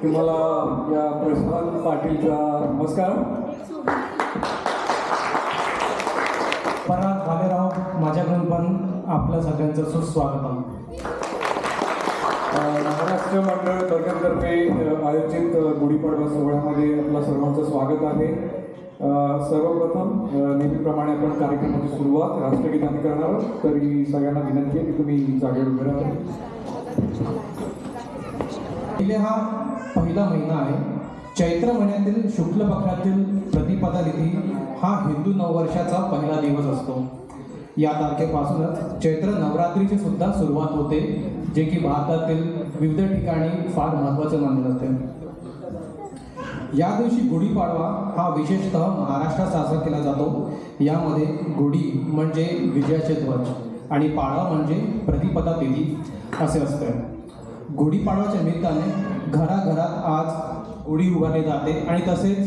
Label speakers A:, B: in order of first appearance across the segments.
A: तुम्हाला या प्रशांत पाटीलचा नमस्कार.
B: पराग भालेराव, माझ्याकडून पण आपल्या सगळ्यांचं सुस्वागतम.
A: महाराष्ट्र मंडळ बर्गरतर्फे आयोजित गुढीपाडवा सोहळ्यामध्ये आपल्या सर्वांचं स्वागत आहे. सर्वप्रथम नेहमीप्रमाणे आपण कार्यक्रमाची सुरुवात राष्ट्रगीताने करणार आहोत. तरी सगळ्यांना विनंती आहे की तुम्ही जागेवर उभे राहा.
B: हा पहिला महिना आहे. चैत्र महिन्यातील शुक्ल पक्षातील प्रतिपदा तिथी हा हिंदू नववर्षाचा पहिला दिवस असतो. या तारखेपासूनच चैत्र नवरात्रीची सुद्धा सुरुवात होते, जे की भारतातील विविध ठिकाणी फार महत्त्वाचे मानले जाते. या दिवशी गुढीपाडवा हा विशेषतः महाराष्ट्रात साजरा केला जातो. यामध्ये गुढी म्हणजे विजयाचे ध्वज आणि पाडवा म्हणजे प्रतिपदा तिथी असे असते. गुढीपाडवाच्या निमित्ताने घराघरात आज गुढी उभारली जाते आणि तसेच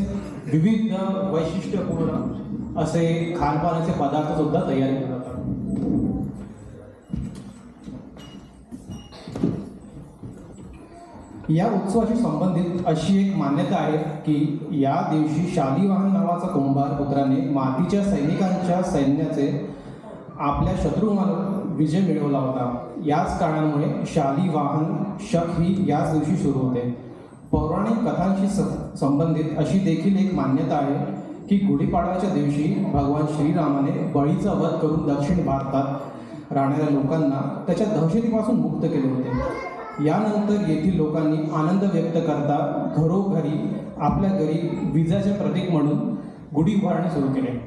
B: विविध वैशिष्ट्यपूर्ण असे खानपानाचे पदार्थ सुद्धा तयार केले जातात. या उत्सवाशी संबंधित अशी एक मान्यता आहे की या दिवशी शालिवाहन नावाचा कुंभार पुत्राने मातीच्या सैनिकांच्या सैन्याचे आपल्या शत्रूंवर विजय मिळवला होता. याच कारणामुळे शालिवाहन शक ही याच दिवशी सुरू होते. पौराणिक कथांशी संबंधित अशी देखील एक मान्यता आहे की गुढीपाडव्याच्या दिवशी भगवान श्रीरामाने बळीचा वध करून दक्षिण भारतात राहणाऱ्या लोकांना त्याच्या दहशतीपासून मुक्त केले होते. यानंतर येथील लोकांनी आनंद व्यक्त करता घरोघरी आपल्या घरी विजाचे प्रतीक म्हणून गुढी उभारणे सुरू केले.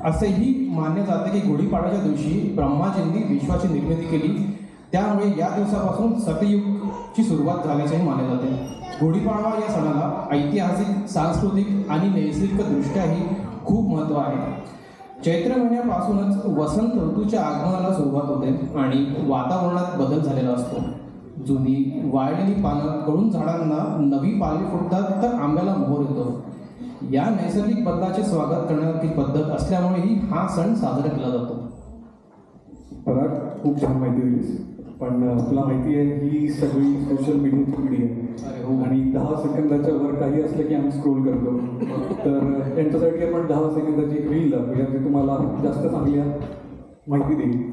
B: असेही मानले जाते की गुढीपाडव्याच्या दिवशी ब्रह्माजींनी विश्वाची निर्मिती केली, त्यामुळे या दिवसापासून सतयुगची सुरुवात झाल्याचेही मानले जाते. गुढीपाडवा या सणाला ऐतिहासिक, सांस्कृतिक आणि नैसर्गिकदृष्ट्याही खूप महत्त्व आहे. चैत्र महिन्यापासूनच वसंत ऋतूच्या आगमनाला सुरुवात होते आणि वातावरणात बदल झालेला असतो. जुनी वाळलेली पानं गळून झाडांना नवी पालवी फुटतात, तर आंब्याला मोहर येतो. या नैसर्गिक बदलाचे स्वागत करण्याची पद्धत असल्यामुळेही हा सण साजरा केला जातो.
A: पराग, खूप छान माहिती दिलीस. पण तुला माहिती आहे ही सगळी सोशल मीडियाची पिढी आहे आणि 10 सेकंदाच्या वर काही असलं की आम्ही स्क्रोल करतो. तर त्यांच्यासाठी आपण 10 सेकंदाची एक रील दाखवूया जे तुम्हाला जास्त चांगली माहिती देईल.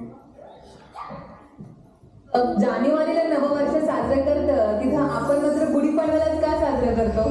C: जानेवारीला नववर्ष साजरं करतं, तिथं आपण मात्र गुढीपाडव्यालाच का साजरं करतो?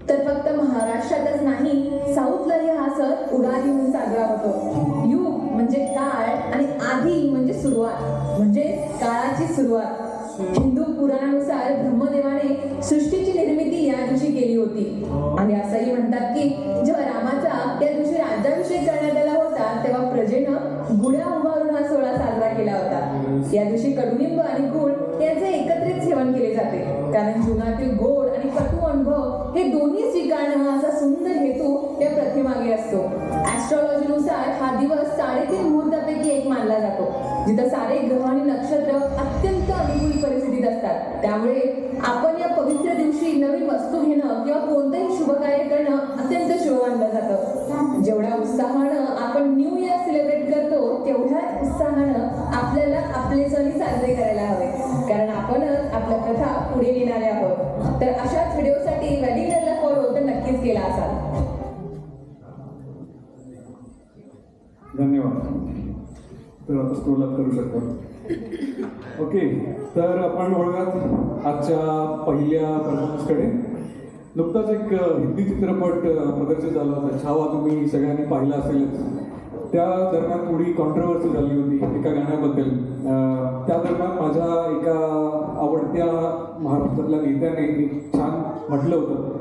C: तर फक्त महाराष्ट्रातच नाही, साऊथलाही हा सण उगादी म्हणून साजरा होतो. युग म्हणजे काळ आणि आधी म्हणजे सुरुवात, म्हणजे काळाची सुरुवात. हिंदू पुराणानुसार ब्रह्मदेवाने सृष्टीची निर्मिती या दिवशी केली होती आणि असंही म्हणतात की जेव्हा रामाचा त्या दिवशी राज्याभिषेक करण्यात आला होता, तेव्हा प्रजेनं गुढ्या उभारून हा सोहळा साजरा केला होता. या दिवशी कडुनिंब आणि गुळ यांचे एकत्रित सेवन केले जाते, कारण जीवनातील गोड आणि कटू अनुभव हे दोन्ही स्वीकारणं असा सुंदर हेतू या प्रथेमागे असतो. ऍस्ट्रॉलॉजीनुसार हा दिवस 3.5 मुहूर्तापैकी एक मानला जातो, जिथं सारे ग्रह आणि नक्षत्र अत्यंत अनुकूल परिस्थितीत असतात. त्यामुळे आपण या पवित्र दिवशी नवीन वस्तू घेणं किंवा कोणतंही शुभ कार्य करणं अत्यंत शुभ मानलं जातं. जेवढ्या उत्साहानं आपण न्यू इयर सेलिब्रेट करतो, तेवढ्याच उत्साहानं आपल्याला आपले सण साजरे करायला हवे, कारण आपणच आपल्या कथा पुढे नेणारे आहोत. तर अशाच व्हिडिओसाठी वेडिंगला फॉलो तर नक्कीच केला असाल.
A: धन्यवाद. तर आता स्क्रोल अप करू शकतो. ओके, तर आपण वळूयात आजच्या पहिल्या परफॉर्मन्सकडे. नुकताच एक हिंदी चित्रपट प्रदर्शित झाला होता, छावा. तुम्ही सगळ्यांनी पाहिला असेलच. त्या दरम्यान थोडी कॉन्ट्रोवर्सी झाली होती एका गाण्याबद्दल. त्या दरम्यान माझ्या एका आवडत्या महाराष्ट्रातल्या नेत्याने एक छान म्हटलं होतं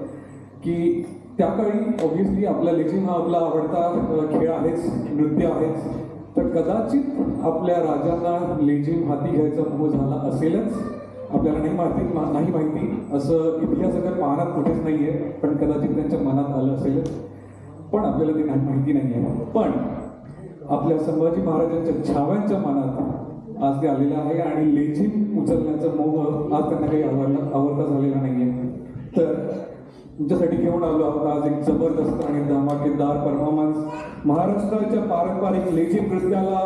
A: की त्या काळी ऑब्व्हियसली आपला लेझिम हा आपला आवडता खेळ आहेच, नृत्य आहेच, तर कदाचित आपल्या राजांना लेझिम हाती घ्यायचा मोह झाला असेलच. आपल्याला नाही माहिती असं इतिहासाच्या पाहण्यात कुठेच नाही आहे, पण कदाचित त्यांच्या मनात आलं असेलच, पण आपल्याला ते माहिती नाही आहे. पण आपल्या संभाजी महाराजांच्या छाव्यांच्या मनात आज ते आलेलं आहे आणि लेझिम उचलण्याचा मोह आज त्यांना काही आवडता झालेला नाही आहे. तर तुमच्यासाठी घेऊन आलो आहोत आज एक जबरदस्त आणि धमाकेदार परफॉर्मन्स. महाराष्ट्राच्या पारंपरिक लेझिम नृत्याला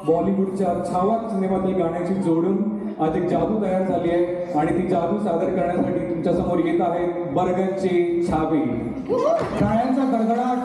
A: बॉलिवूडच्या छावा सिनेमातील गाण्याची जोडून आज एक जादू तयार झाली आहे आणि ती जादू सादर करण्यासाठी तुमच्या समोर येत आहेत बर्गनचे छावे.
B: टाळ्यांचा गडगडाट.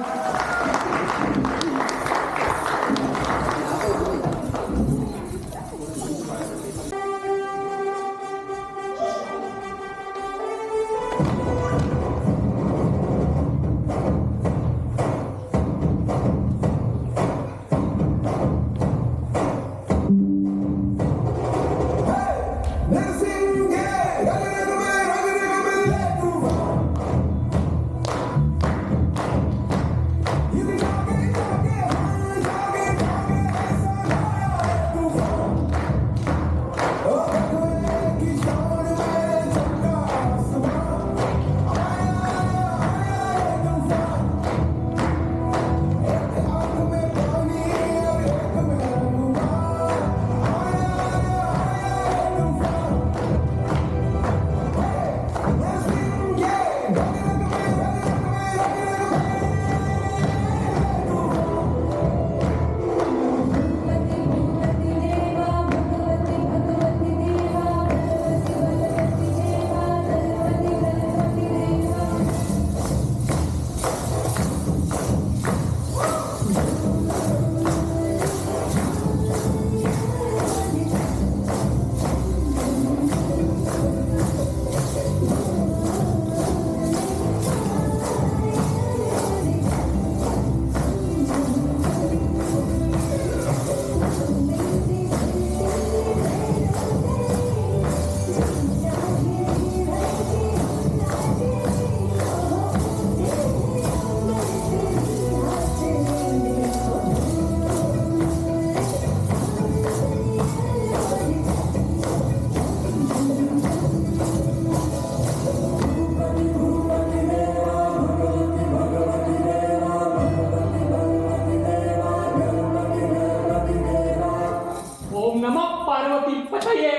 D: ओम नमः पार्वती पतये.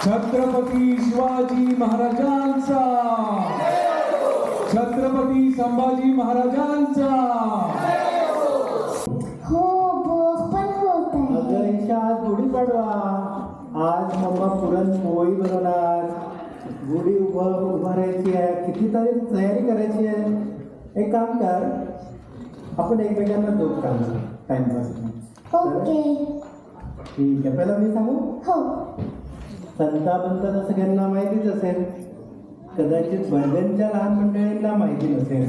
A: छत्रपती शिवाजी महाराजांचा, छत्रपती संभाजी महाराजांचा.
E: हो बोर पण होत आहे.
F: अगं ईशा, आज गुढीपाडवा. आज मम्मा पुरणपोळी बनवणार. गुढी उभारायची आहे, कितीतरी तयारी करायची आहे. एक काम कर, आपण एकमेकांना जोक काढू टाइमपास.
E: ओके.
F: ठीक आहे, पहिला मी सांगू.
E: हो.
F: संता बनता तर सगळ्यांना माहितीच असेल, कदाचित बर्गनच्या लहान मंडळींना माहिती नसेल.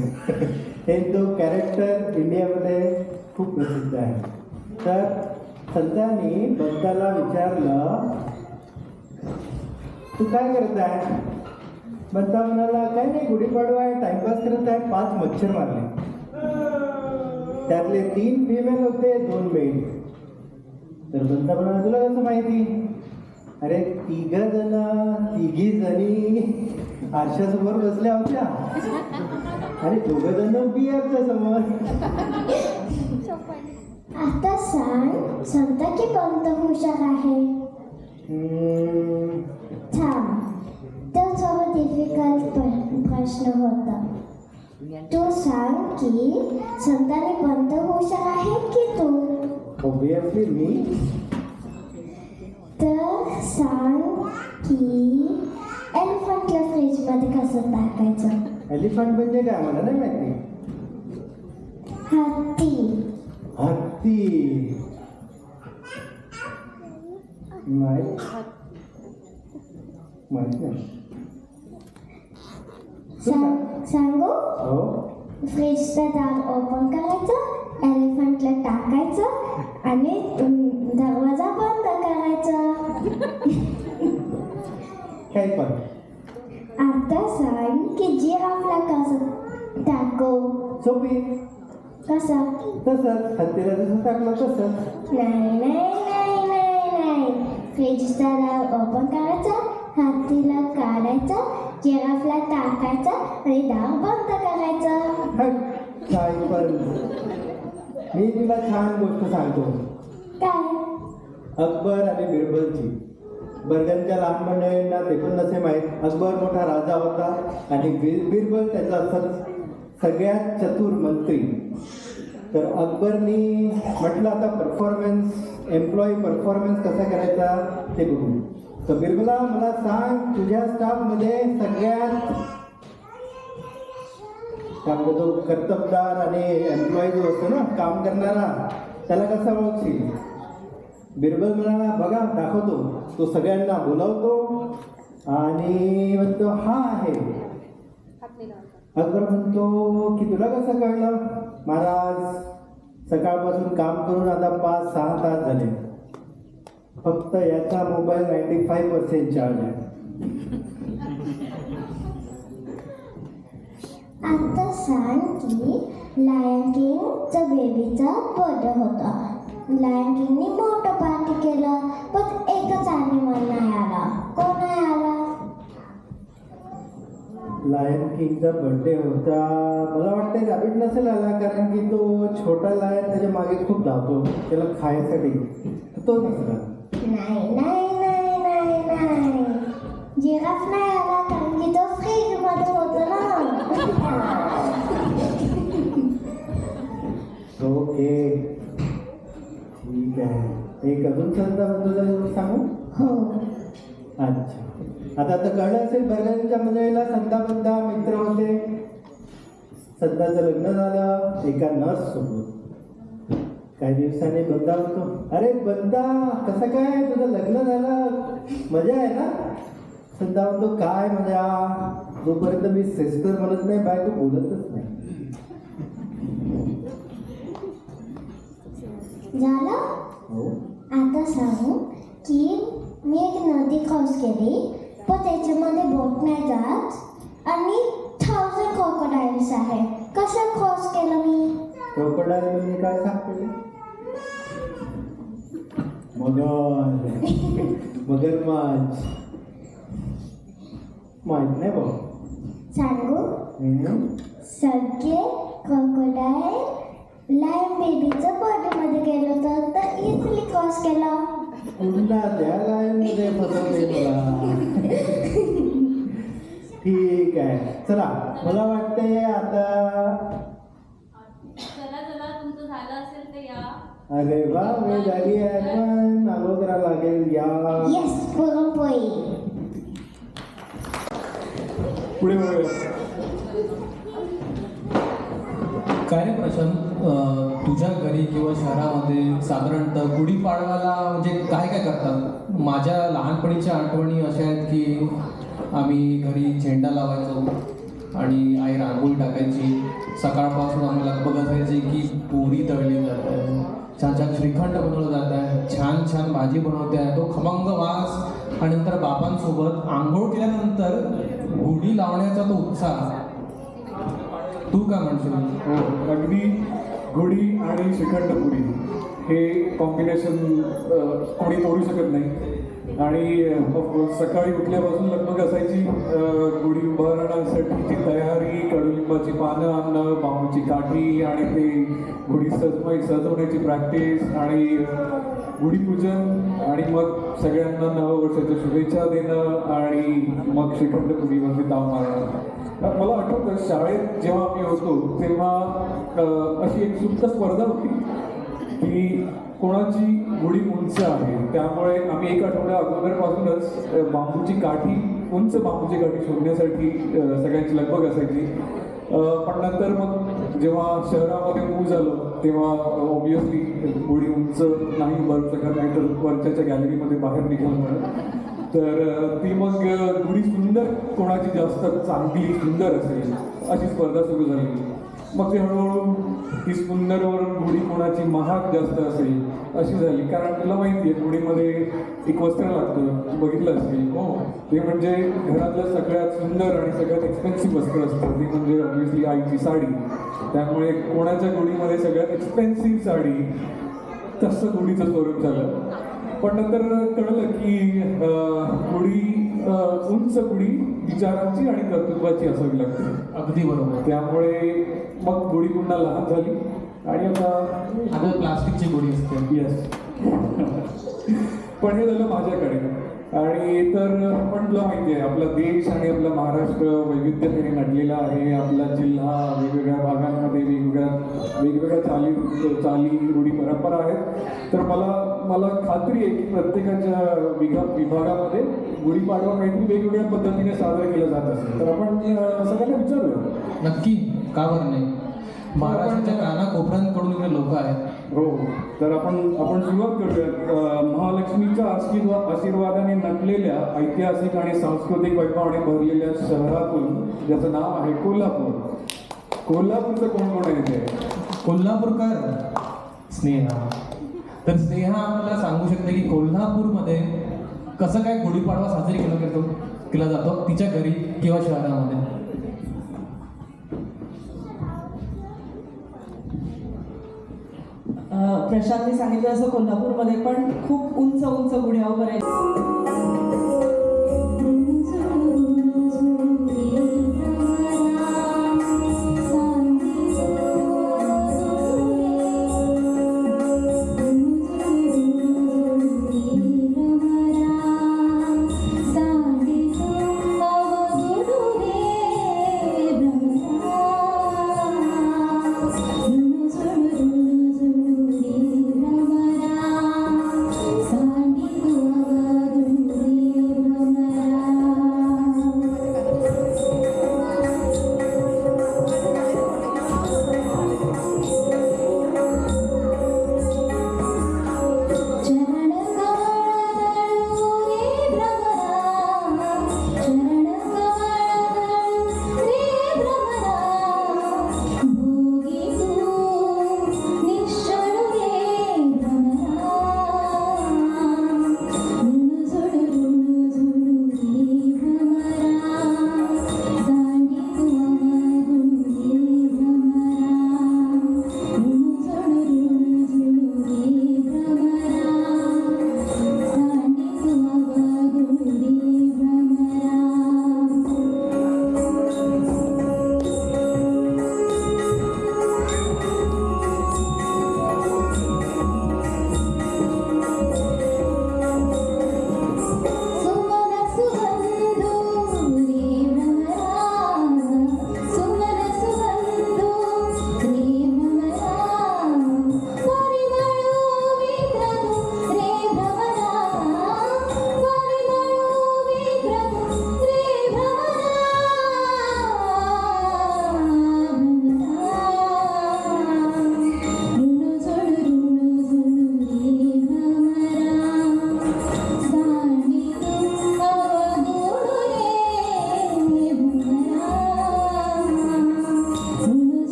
F: हे जो कॅरेक्टर इंडियामध्ये खूप प्रसिद्ध आहे. तर संतांनी बंताला विचारलं, तू काय करत आहे? बंता म्हणाला, काय नाही, गुढीपाडवा आहे, टाइमपास करत आहे. 5 मच्छर मारले, त्यातले 3 फिमेल होते, 2 मेल. तर बंता म्हणाला, तुला कसं माहिती? अरे 3 जणी आरशासमोर बसल्या होत्या आणि 2 जण बियरच्या समोर.
E: आता सांग, संता की कोणता हुशार आहे? थांब, तो थोडा डिफिकल्ट प्रश्न होता. तू सांग की संताने कोणता हुशार आहे की तू?
F: ऑब्विसली मी.
E: तर सांग की एलिफंटला फ्रीजमध्ये कसं टाकायचं?
F: एलिफंट म्हणजे काय मला नाही माहिती.
E: हत्ती.
F: हत्ती नाही माहिती नाही.
E: सांगू?
F: हो.
E: फ्रीजचं दार ओपन करायचं, एलिफंटला टाकायचं आणि दरवाजा बंद करायचा.
F: काही पण.
E: आता सांग की जिराफला कसं टाकू?
F: सोपी.
E: कसं?
F: तसंच हत्तीला जसं टाकलं तसं.
E: नाही. फ्रीजचा दार ओपन करायचा, हत्तीला काढायचं, जिराफला टाकायचं आणि दार बंद करायचं.
F: काही पण. मी तुला छान गोष्ट सांगतो.
E: काय?
F: अकबर आणि बिरबलची. बर्गनच्या लहान मंडळींना ते पण नसे माहीत. अकबर मोठा राजा होता आणि बिरबल त्याचा सगळ्यात चतुर मंत्री. तर अकबरनी म्हटलं आता परफॉर्मन्स एम्प्लॉई परफॉर्मन्स कसा करायचा ते बघू. तर बिरबला मला सांग, तुझ्या स्टाफमध्ये सगळ्यात त्यामध्ये जो कर्तबदार आणि एम्प्लॉई जो असतो ना, काम करणारा, त्याला कसा ओळखशील? बिरबल म्हणाला, बघा दाखवतो. तो सगळ्यांना बोलावतो आणि म्हणतो हा आहे. अकबर म्हणतो की तुला कसं कळलं? महाराज, सकाळपासून काम करून आता 5-6 तास झाले. फक्त याचा मोबाईल 95% चार्ज आहे.
E: आता सांग की लायन किंगचा बेबीचा बर्थडे होता. लायन किंगनी मोठं पार्टी केलं, पण एकच ॲनिमल नाही आला. कोण नाही आला?
F: लायन किंगचा बर्थडे होता. मला वाटतं रॅबिट नसेल आला, कारण की तो छोटा लायन त्याच्या मागे खूप धावतो त्याला खायसाठी. तो नसला.
E: नाही नाही नाही नाही नाही, जिराफ नाही आला, कारण की तो फ्रीजमध्ये होता ना.
F: ओके, ठीक आहे. एक अजून संताबद्दल सांगू?
E: हो.
F: अच्छा, आता तर कळलं असेल, बर्गरच्या मंडळीला संताबद्धा मित्र होते. संताचं लग्न झालं एका नर्स सोबत. काही दिवसांनी बंदा होतो, अरे बंदा कसं काय तुझं लग्न झालं, मजा आहे ना? संता म्हणतो, काय मजा, जोपर्यंत मी सिस्टर म्हणत नाही बायको बोलतच नाही.
E: झालं?
F: हो.
E: आता सांगू की मी एक नदी क्रॉस केली, पण त्याच्यामध्ये बोट नाही जात आणि 1000 crocodiles आहे. कसं क्रॉस केलं मी?
F: क्रोकोडाईल म्हणजे काय सांगते? मगरमच्छ. माहित नाही भाऊ.
E: सांगू? सगळे crocodile लायन बेबीचं बर्थडेमध्ये गेलो तर इझिली क्रॉस केला.
F: पुन्हा त्या लाईनमध्ये फसवले मला. ठीक आहे, चला. मला वाटते आता.
G: चला चला, तुमचं झालं असेल तर या.
F: अरे वा, वेळ झाली आहे, पण अगोदर लागेल या.
E: येस, पुरणपोळी.
A: पुढे वळूया.
B: काय रे प्रशांत, तुझ्या घरी किंवा शहरामध्ये साधारणतः गुढीपाडव्याला म्हणजे काय काय करतात? माझ्या लहानपणीच्या आठवणी अशा आहेत की आम्ही घरी झेंडा लावायचो आणि आई रांगोळी टाकायची. सकाळपासून आम्हाला लगबग असायची की पोळी तळली जात आहे, छान छान श्रीखंड बनवलं जात आहे, छान छान भाजी बनवते आहे, तो खमंग वास. आणि नंतर बाबांसोबत आंघोळ केल्यानंतर गुढी लावण्याचा तो उत्साह. तू काय म्हणशील?
A: हो, अगदी. गुढी आणि श्रीखंडपुरी हे कॉम्बिनेशन कोणी तोडू शकत नाही. आणि ऑफकोर्स सकाळी उठल्यापासून लगबग असायची गुढी उभारण्यासाठीची तयारी, कडुलिंबाची पानं आणणं, बांबूची काठी आणि ते गुढी सजवण्याची प्रॅक्टिस आणि गुढीपूजन आणि मग सगळ्यांना नववर्षाच्या शुभेच्छा देणं आणि मग श्रीखंडपुरीवरती ताव मारणं. मला आठवतं शाळेत जेव्हा आम्ही होतो तेव्हा अशी एक सुप्त स्पर्धा होती की कोणाची गुढी उंच आहे. त्यामुळे आम्ही एक आठवड्या अगोदरपासूनच बांबूची काठी, उंच बांबूची काठी शोधण्यासाठी सगळ्यांची लगबग असायची. पण नंतर मग जेव्हा शहरामध्ये मूव झालं तेव्हा ऑब्विसली गुढी उंच नाही उभारू शकत, नाही तर वरच्या गॅलरीमध्ये बाहेर निघून म्हणून. तर ती मग गुढी सुंदर, कोणाची जास्त चांगली सुंदर असेल अशी स्पर्धा सुरू झाली. मग ते हळूहळू ती सुंदरवरून गुढी कोणाची महाग जास्त असेल अशी झाली. कारण तुला माहिती आहे गुढीमध्ये एक वस्त्र लागतं, तू बघितलं असेल. हो, ते म्हणजे घरातलं सगळ्यात सुंदर आणि सगळ्यात एक्सपेन्सिव्ह वस्त्र असतं. ती म्हणजे ऑब्व्हियसली आईची साडी. त्यामुळे कोणाच्या गुढीमध्ये सगळ्यात एक्सपेन्सिव्ह साडी, तसं गुढीचं स्वरूप झालं. पण नंतर कळलं की गुढी उंच गुढी विचारांची आणि कर्तृत्वाची असावी लागते.
B: अगदी बरोबर.
A: त्यामुळे मग गुढी पुन्हा लहान झाली आणि आता
B: प्लास्टिकची गुढी असते.
A: येस. पण हे झालं माझ्याकडे. आणि तर पण तुला माहिती आहे आपला देश आणि आपला महाराष्ट्र वैविध्यतेने नटलेला आहे. आपला जिल्हा वेगवेगळ्या भागांमध्ये वेगवेगळ्या चाली रूढी परंपरा आहेत. तर मला खात्री आहे की प्रत्येकाच्या विभागामध्ये गुढीपाडवा काहीतरी वेगवेगळ्या पद्धतीने साजरा केला जात असेल. तर आपण सगळ्यांना विचारूया.
B: नक्की, का बरं नाही. महाराष्ट्राच्या कानाकोपऱ्यांकडून इकडे लोक आहेत.
A: हो, तर आपण सुरुवात करूया. महालक्ष्मीच्या आशीर्वादाने नटलेल्या ऐतिहासिक आणि सांस्कृतिक वैभवाने भरलेल्या शहरातून ज्याचं नाव आहे कोल्हापूर. कोल्हापूरचं कोण कोण आहे इथे?
B: कोल्हापूरकर स्नेहा. तर स्नेहा आम्हाला सांगू शकते की कोल्हापूरमध्ये कसं काय गुढीपाडवा साजरी केला जातो तिच्या घरी किंवा शहरामध्ये.
H: प्रशांतने सांगितलं असं कोल्हापूरमध्ये पण खूप उंच उंच गुढ्या उभं आहेत.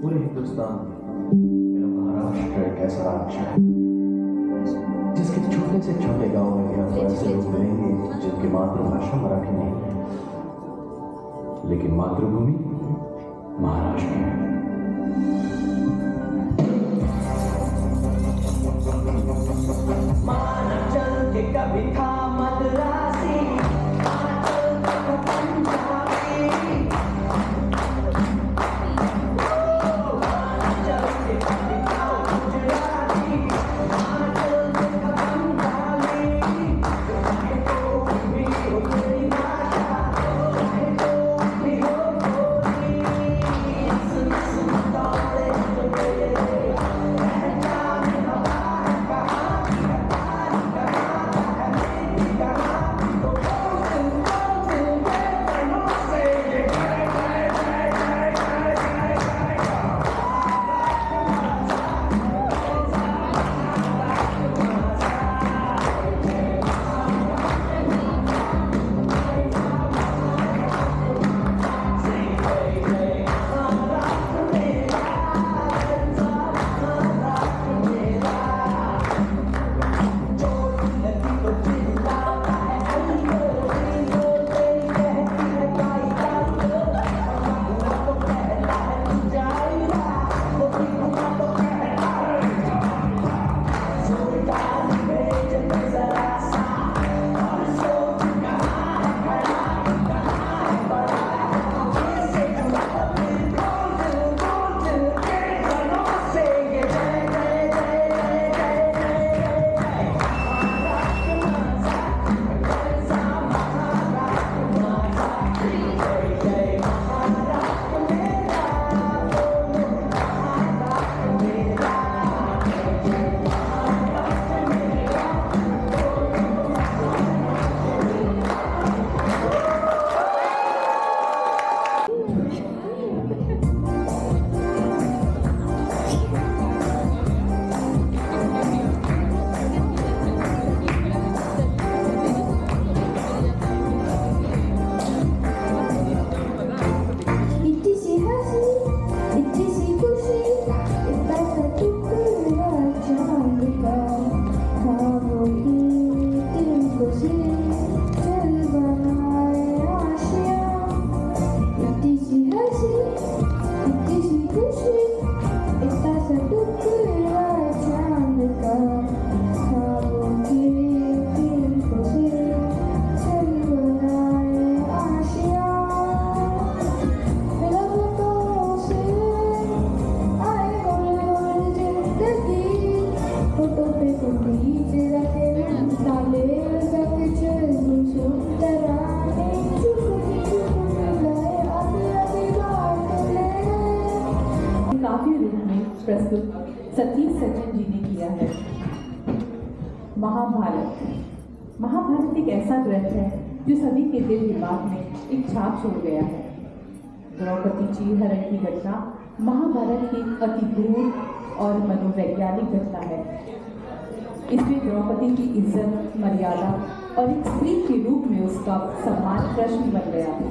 I: पूरे हिंदुस्तान मेरा महाराष्ट्र एक ऐसा राज्य है जिसके छोटे से छोटे गांव में भी आपको ऐसे लोग मिलेंगे जिनकी मातृभाषा मराठी नहीं है, लेकिन मातृभूमि महाराष्ट्र है।
J: कभी था मद्रासी,
H: प्रस्तुत सतीश सचिन जी ने किया है। महाभारत। महाभारत एक ऐसा ग्रंथ है जो सभी के दिल दिमाग में एक छाप छोड़ गया है। द्रौपदी चीरहरण की घटना महाभारत की अति क्रूर और मनोवैज्ञानिक घटना है। इसमें द्रौपदी की इज्जत, मर्यादा और एक स्त्री के रूप में उसका सम्मान प्रश्न बन गया है।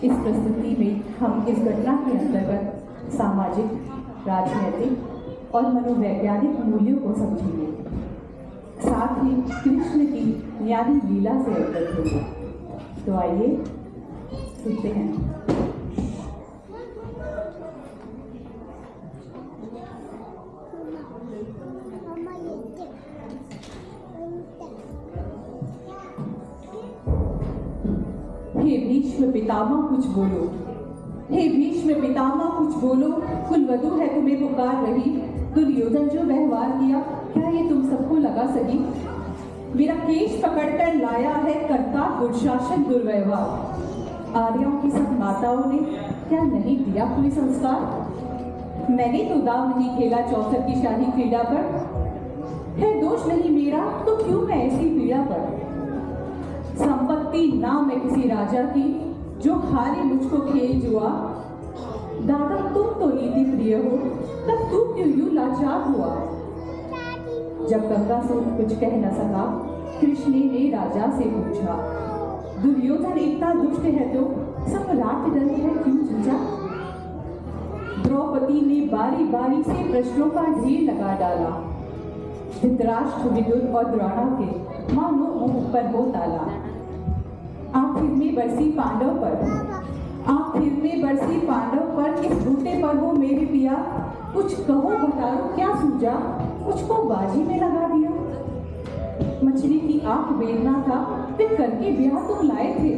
H: इस प्रस्तुति में हम इस घटना के अंतर्गत सामाजिक, राजनीतिक और मनोवैज्ञानिक मूल्यों को समझेंगे, साथ ही कृष्ण की न्यारी लीला से अवगत होंगे। तो आइए सुनते हैं। हे भीष्म पितामह कुछ बोलो, हे भीष्म पितामह कुछ बोलो, कुलवधू है तुम्हें पुकार रही। दुर्योधन जो व्यवहार किया, क्या ये तुम सबको लगा सही? मेरा केश पकड़कर लाया है करता दुर्शासन दुर्व्यवहार। आर्यों की सब माताओं ने क्या नहीं दिया कोई संस्कार? मैंने तो दाव नहीं खेला चौसर की शाही क्रीड़ा पर। है दोष नहीं मेरा तो क्यों मैं ऐसी पीड़ा पर? संपत्ति नाम है किसी राजा की, जो हारे मुझको खेल जुआ। दादा तुम तो नीति प्रिय हो, तब तू क्यों यूं लाचार हुआ? जब गंगासूर कुछ कह न सका, कृष्ण ने राजा से पूछा, दुर्योधन इतना दुष्ट है तो सम्राट दल है क्यों जूझा? द्रौपदी ने बारी बारी से प्रश्नों का ढेर लगा डाला। धृतराष्ट्र, विदुर और द्रोणों के मानो मुंह पर हो ताला। आखिर में बरसी पांडव पर छोटे पर हो मेरे पिया, कुछ कहो बताओ क्या सूझा, मुझको बाजी में लगा दिया। मछली की आंख बेलना था, फिर करके ब्याह तुम लाए थे।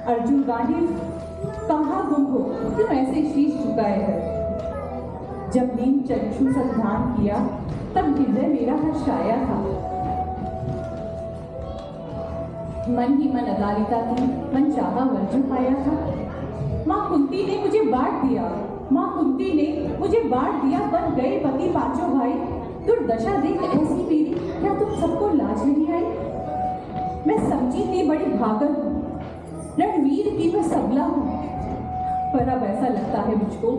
H: अर्जुन गांधी कहाँ गुम हो, क्यों ऐसे शीश झुकाए है। जब नीम चक्षु संधान किया, तब हृदय मेरा हर्षाया था। मन ही मन अदारिता की, मन चाहा वर्जन पाया था। माँ कुंती ने मुझे बांट दिया, माँ कुंती ने मुझे बांट दिया। बन गए पति पांचों भाई, दुर्दशा देख ऐसी मेरी, क्या तुम सबको लाज नहीं आई। मैं समझी थी बड़ी भागन हूँ, रणवीर की मैं सबला हूँ, पर अब ऐसा लगता है मुझको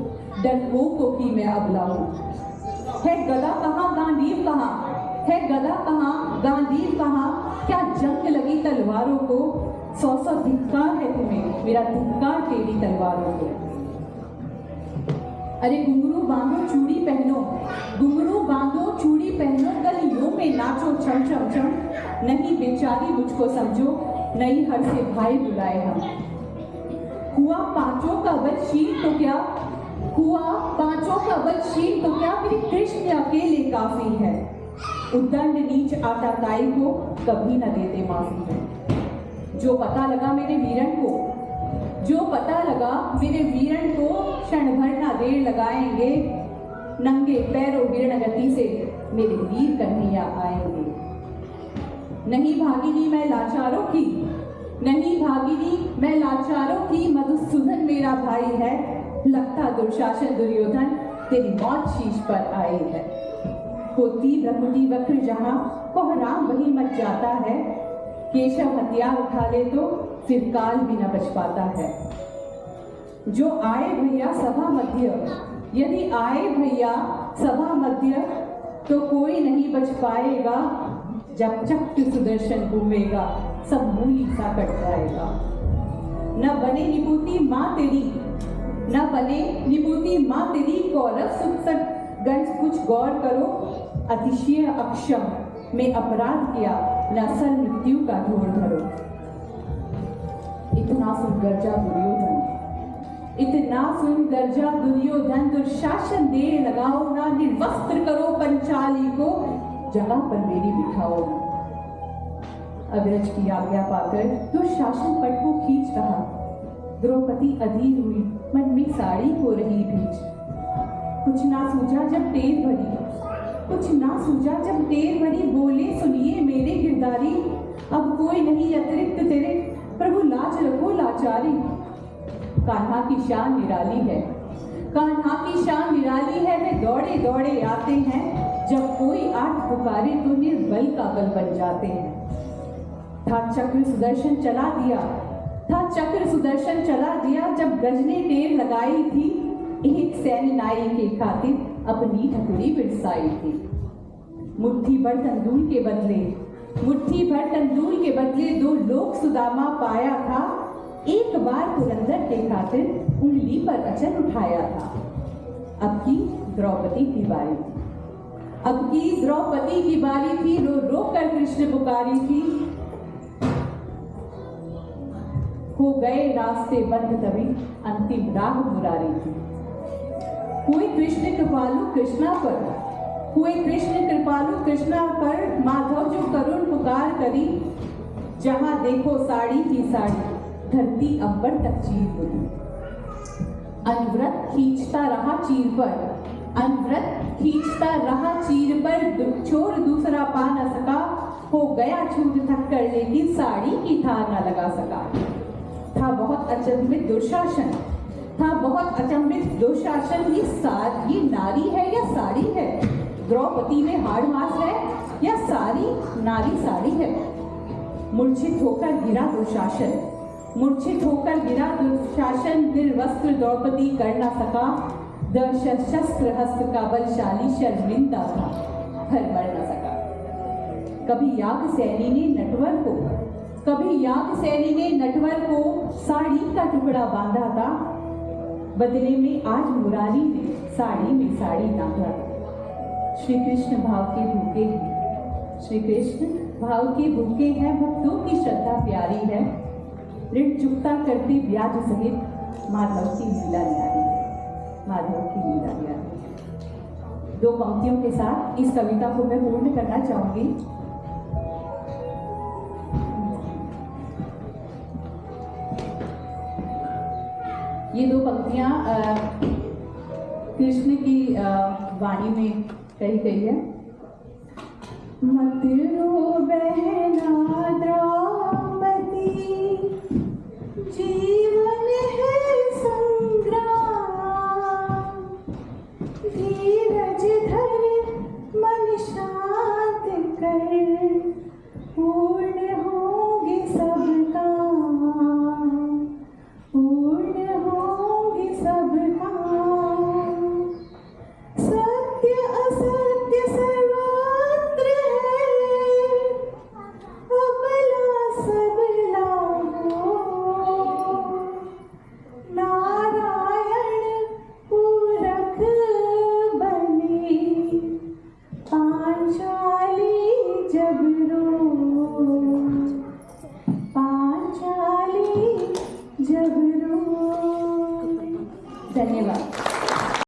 H: डरपोकों की मैं अबला हूँ। है गदा कहाँ गांडीव कहाँ, है गदा कहाँ गांडीव कहाँ, क्या जंग लगी तलवारों को। 100 धिक्कार है तुम्हें, मेरा धिक्कार तेरी तलवारों को। अरे घुंघरू बांधो चूड़ी पहनो, घुंघरू बांधो चूड़ी पहनो, गलियों में नाचो छम छम छम। नहीं बेचारी मुझको समझो, नई हर से भाई बुलाए हम। हुआ पांचों का बदशील तो क्या, हुआ पांचों का बदशील तो क्या, मेरे कृष्ण अकेले काफी है। उद्दंड नीच आटाताई को कभी न देते माफी है। जो पता लगा मेरे वीरन को, जो पता लगा मेरे वीरन को, क्षण भर ना देर लगाएंगे। नंगे पैरों वीरण गति से मेरे वीर कन्हैया आएंगे। नहीं भागिनी मैं लाचारों की, नहीं भागिनी मैं लाचारों की, मधुसूदन मेरा भाई है। लगता दुर्शासन दुर्योधन तेरी मौत शीश पर आई है। होती ब्रह्मटी वक्र जहां, कोहराम वही मच जाता है। केशव हथियार उठा ले तो फिर काल भी न बच पाता है। जो आए भैया सभा मध्य, यदि आए भैया सभा मध्य, तो कोई नहीं बच पाएगा। जब चक्र सुदर्शन घूमेगा, सब मूली सा कट जाएगा। न बने निपुती माँ तेरी, न बने निपुती माँ तेरी, कौरव सुखसट गंज कुछ गौर करो। अतिशय अक्षम में अपराध किया, न सल मृत्यु का ढोल धरो। इतना सुन गर्जा दुर्योधन, इतना सुन गर्जा दुर्योधन, दुर्शासन दे लगाओ ना, निर्वस्त्र करो पंचाली को, जगह पर मेरी बिठाओ ना। अग्रज की आज्ञा पाकर दुर्शासन पट को खींच रहा। द्रौपदी अधीर हुई, मन में साड़ी हो रही भीज। कुछ ना सूझा जब टेर भरी, कुछ ना सूझा जब टेर भरी, बोले सुनिए मेरे गिरदारी, अब कोई नहीं अतिरिक्त तेरे, प्रभु लाज रखो लाचारी। कान्हा की शान निराली है, कान्हा की शान निराली है। वे दौड़े दौड़े आते हैं, जब कोई आठ पुकारे तो निर्बल का बल बन जाते हैं। था चक्र सुदर्शन चला दिया, था चक्र सुदर्शन चला दिया, जब गज ने टेर लगाई थी। एक सैन्य नाई के खातिर अपनी ठकुरी बिरसाई थी। मुट्ठी भर तंदूल के बदले, मुट्ठी भर तंदूल के बदले 2 लोक सुदामा पाया था। एक बार पुरंदर के खातिर उंगली पर अचल उठाया था। अब की द्रौपदी की बारी थी, अब की द्रौपदी की बारी थी। रो रो कर कृष्ण पुकारी थी। हो गए रास्ते बंद तभी, अंतिम राह मुरारी थी। हुए कृष्ण कृपालु कृष्णा पर, हुए कृष्ण कृपालु कृष्णा पर, माधव जो करुण पुकार करी। जहां देखो साड़ी ही साड़ी, धरती अंबर तक चीर हुई। अनव्रत खींचता रहा चीर पर, अनव्रत खींचता रहा चीर पर, छोर दूसरा पा न सका। हो गया छूट थक कर, लेकिन साड़ी की थार न लगा सका। था बहुत अचंभित दुर्शासन, था बहुत अचंभित दुर्शासन। ये नारी है या साड़ी है? द्रौपदी में हाड़ मास है या सारी नारी साड़ी है? मूर्छित होकर गिरा दुर्शासन, मूर्छित होकर गिरा दुर्शासन। निर्वस्त्र द्रौपदी कर न सका, शस्त्र हस्त का बलशाली शर्मिंदा था, घर मर न सका। कभी याग सैनी ने नटवर को, कभी याग सैनी ने नटवर को साड़ी का टुकड़ा बांधा था। बदले में आज मुरारी ने साड़ी में साड़ी बांधा था। श्री कृष्ण भाव के भूखे हैं, श्री कृष्ण भाव के भूखे हैं। भक्तों की श्रद्धा प्यारी है, ऋण चुकता करते ब्याज सहित, माधव की लीला न्यारी है। माधव की लीला है। दो पंक्तियों के साथ इस कविता को मैं पूर्ण करना चाहूंगी। ये दो पंक्तियां कृष्ण की वाणी में कही गई है। मत रो बहना द्रौपदी, जीवन है संग्राम, धीरज धर मन शांत कर, पूर्ण होंगे सब काम, पूर्ण होंगे सब काम। सत्य असत्य सर्वत्र है, अबला सबला हो, नारायण पूरक बने, पांचाली जब रो, पांचाली जब रो। धन्यवाद।